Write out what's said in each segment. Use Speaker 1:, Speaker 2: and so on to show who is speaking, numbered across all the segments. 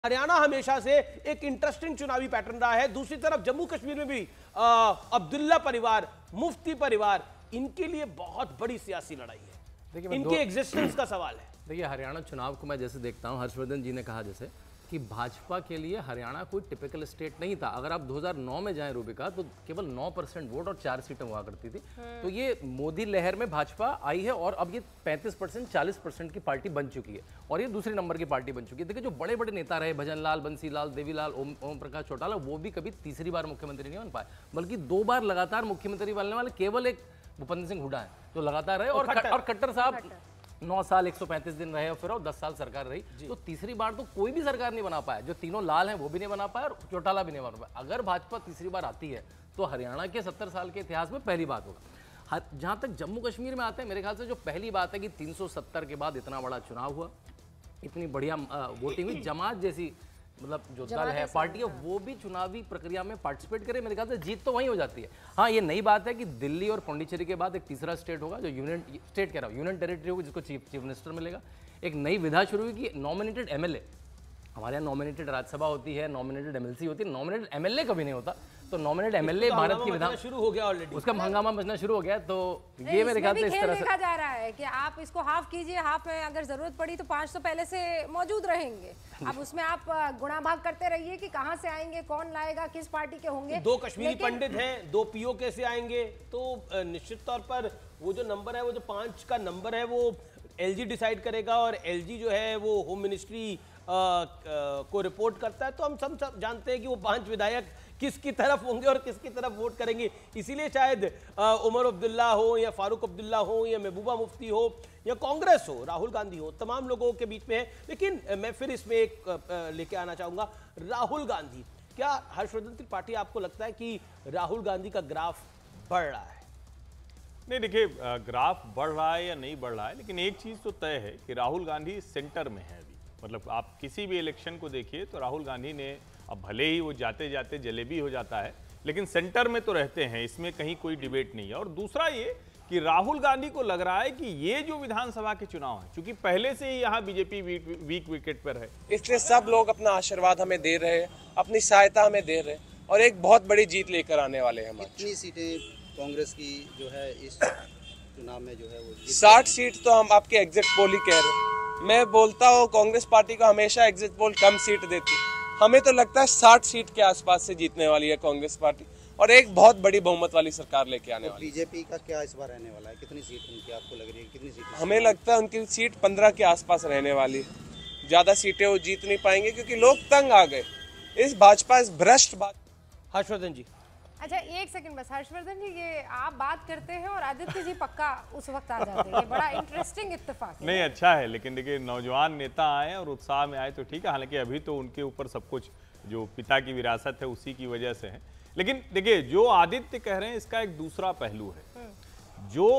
Speaker 1: हरियाणा हमेशा से एक इंटरेस्टिंग चुनावी पैटर्न रहा है। दूसरी तरफ जम्मू कश्मीर में भी अब्दुल्ला परिवार, मुफ्ती परिवार, इनके लिए बहुत बड़ी सियासी लड़ाई है। देखिए, इनके एग्जिस्टेंस का सवाल है।
Speaker 2: देखिए, हरियाणा चुनाव को मैं जैसे देखता हूं, हर्षवर्धन जी ने कहा जैसे कि भाजपा के लिए हरियाणा कोई टिपिकल स्टेट नहीं था। अगर आप 2009 में जाएं रूबिका, तो केवल 9% वोट और 4 सीटें हुआ करती थी। तो ये मोदी लहर में भाजपा आई है और अब ये 35% 40% की पार्टी बन चुकी है और ये दूसरे नंबर की पार्टी बन चुकी है। देखिए, जो बड़े बड़े नेता रहे, भजन लाल, बंसी लाल, देवीलाल, ओम प्रकाश चौटाला, वो भी कभी तीसरी बार मुख्यमंत्री नहीं बन पाए, बल्कि 2 बार लगातार मुख्यमंत्री बनने वाले केवल एक भूपेंद्र सिंह हुड्डा है जो लगातार रहे। और खट्टर साहब 9 साल 135 दिन रहे और फिर 10 साल सरकार रही। तो तीसरी बार तो कोई भी सरकार नहीं बना पाया। जो तीनों लाल हैं वो भी नहीं बना पाया और चौटाला भी नहीं बना पाया। अगर भाजपा तीसरी बार आती है तो हरियाणा के 70 साल के इतिहास में पहली बात होगा। जहां तक जम्मू कश्मीर में आते हैं, मेरे ख्याल से जो पहली बात है कि 370 के बाद इतना बड़ा चुनाव हुआ, इतनी बढ़िया वोटिंग हुई, जमात जैसी मतलब जो दल है, पार्टी है, वो भी चुनावी प्रक्रिया में पार्टिसिपेट करे, मेरे ख्याल से जीत तो वहीं हो जाती है। हाँ, ये नई बात है कि दिल्ली और पौंडीचेरी के बाद एक तीसरा स्टेट होगा जो यूनियन स्टेट कह रहा हूँ, यूनियन टेरिटरी होगी, जिसको चीफ मिनिस्टर मिलेगा। एक नई विधा शुरू हुई कि नॉमिनेटेड एमएलए, हमारे यहाँ नॉमिनेटेड राज्यसभा होती है, नॉमिनेटेड एमएलसी होती है, नॉमिनेटेड एमएलए कभी नहीं होता। तो नॉमिनेटेड एमएलए भारत की विधान
Speaker 1: शुरू हो गया ऑलरेडी,
Speaker 2: उसका हंगामा बचना शुरू हो गया। तो ये मेरे ख्याल से इस तरह से
Speaker 3: देखा जा रहा है कि आप इसको हाफ कीजिए, हाफ में अगर जरूरत पड़ी तो 5 तो पहले से मौजूद रहेंगे। अब उसमें आप गुणा भाग करते रहिए कि कहां से आएंगे, कौन लाएगा, किस पार्टी के होंगे।
Speaker 1: 2 कश्मीरी पंडित हैं, 2 पीओ कैसे आएंगे। तो निश्चित तौर पर वो जो नंबर है, वो जो 5 का नंबर है, वो एलजी डिसाइड करेगा और एलजी जो है वो होम मिनिस्ट्री को रिपोर्ट करता है। तो हम सब जानते हैं कि वो 5 विधायक किसकी तरफ होंगे और किसकी तरफ वोट करेंगे। इसीलिए शायद उमर अब्दुल्ला हो या फारूक अब्दुल्ला हो या महबूबा मुफ्ती हो या कांग्रेस हो, राहुल गांधी हो, तमाम लोगों के बीच में है। लेकिन मैं फिर इसमें एक लेके आना चाहूंगा, राहुल गांधी। क्या हर्षवर्धन त्रिपाठी, आपको लगता है कि राहुल गांधी का ग्राफ बढ़ रहा है?
Speaker 4: नहीं, देखिए, ग्राफ बढ़ रहा है या नहीं बढ़ रहा है, लेकिन एक चीज़ तो तय है कि राहुल गांधी सेंटर में है अभी। मतलब आप किसी भी इलेक्शन को देखिए तो राहुल गांधी ने, अब भले ही वो जाते जाते जलेबी हो जाता है, लेकिन सेंटर में तो रहते हैं, इसमें कहीं कोई डिबेट नहीं है। और दूसरा ये कि राहुल गांधी को लग रहा है कि ये जो विधानसभा के चुनाव है, क्योंकि पहले से ही यहाँ बीजेपी वीक विकेट पर है,
Speaker 5: इसलिए सब लोग अपना आशीर्वाद हमें दे रहे हैं, अपनी सहायता हमें दे रहे हैं और एक बहुत बड़ी जीत लेकर आने वाले हैं।
Speaker 6: कितनी सीटें कांग्रेस की जो है इस चुनाव में जो है वो
Speaker 5: 60 सीट तो हम आपके एग्जिट पोल ही कह रहे हैं। मैं बोलता हूँ कांग्रेस पार्टी को हमेशा एग्जिट पोल कम सीट देती, हमें तो लगता है 60 सीट के आसपास से जीतने वाली है कांग्रेस पार्टी और एक बहुत बड़ी बहुमत वाली सरकार लेके आने वाली है।
Speaker 6: बीजेपी का क्या इस बार रहने वाला है? कितनी सीट उनकी आपको लग रही है? कितनी सीट?
Speaker 5: हमें लगता है उनकी सीट 15 के आसपास रहने वाली है। ज्यादा सीटें वो जीत नहीं पाएंगे क्योंकि लोग तंग आ गए इस भाजपा, इस भ्रष्ट भाजपा।
Speaker 1: हर्षवर्धन जी,
Speaker 3: अच्छा, एक सेकंड बस। हर्षवर्धन जी, ये आप बात करते हैं और आदित्य जी पक्का उस वक्त आ जाते हैं, ये बड़ा इंटरेस्टिंग इत्तेफाक है।
Speaker 4: नहीं, अच्छा है, लेकिन देखिए, नौजवान नेता आए और उत्साह में आए तो ठीक है। हालांकि अभी तो उनके ऊपर सब कुछ जो पिता की विरासत है उसी की वजह से है। लेकिन देखिए, जो आदित्य कह रहे हैं इसका एक दूसरा पहलू है। जो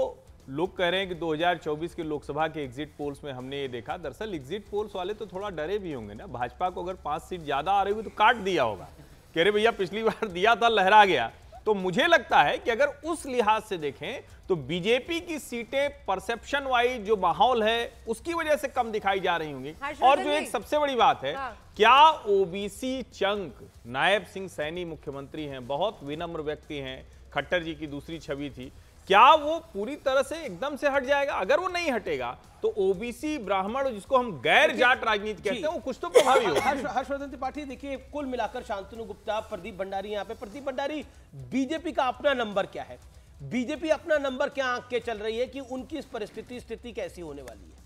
Speaker 4: लोग कह रहे हैं कि 2024 के लोकसभा के एग्जिट पोल्स में हमने ये देखा, दरअसल एग्जिट पोल्स वाले तो थोड़ा डरे भी होंगे ना। भाजपा को अगर 5 सीट ज्यादा आ रही हुई तो काट दिया होगा, कह रहे भैया पिछली बार दिया था, लहरा गया। तो मुझे लगता है कि अगर उस लिहाज से देखें तो बीजेपी की सीटें परसेप्शन वाइज जो माहौल है उसकी वजह से कम दिखाई जा रही होंगी। और जो एक सबसे बड़ी बात है, क्या ओबीसी चंक, नायब सिंह सैनी मुख्यमंत्री हैं, बहुत विनम्र व्यक्ति हैं, खट्टर जी की दूसरी छवि थी, क्या वो पूरी तरह से एकदम से हट जाएगा? अगर वो नहीं हटेगा तो ओबीसी, ब्राह्मण, जिसको हम गैर जाट राजनीति कहते हैं, वो कुछ तो प्रभावी होगा।
Speaker 1: हर्षवर्धन त्रिपाठी, देखिए, कुल मिलाकर शांतनु गुप्ता, प्रदीप भंडारी यहाँ पे। प्रदीप भंडारी, बीजेपी का अपना नंबर क्या है? बीजेपी अपना नंबर क्या आंक के चल रही है कि उनकी इस स्थिति कैसी होने वाली है?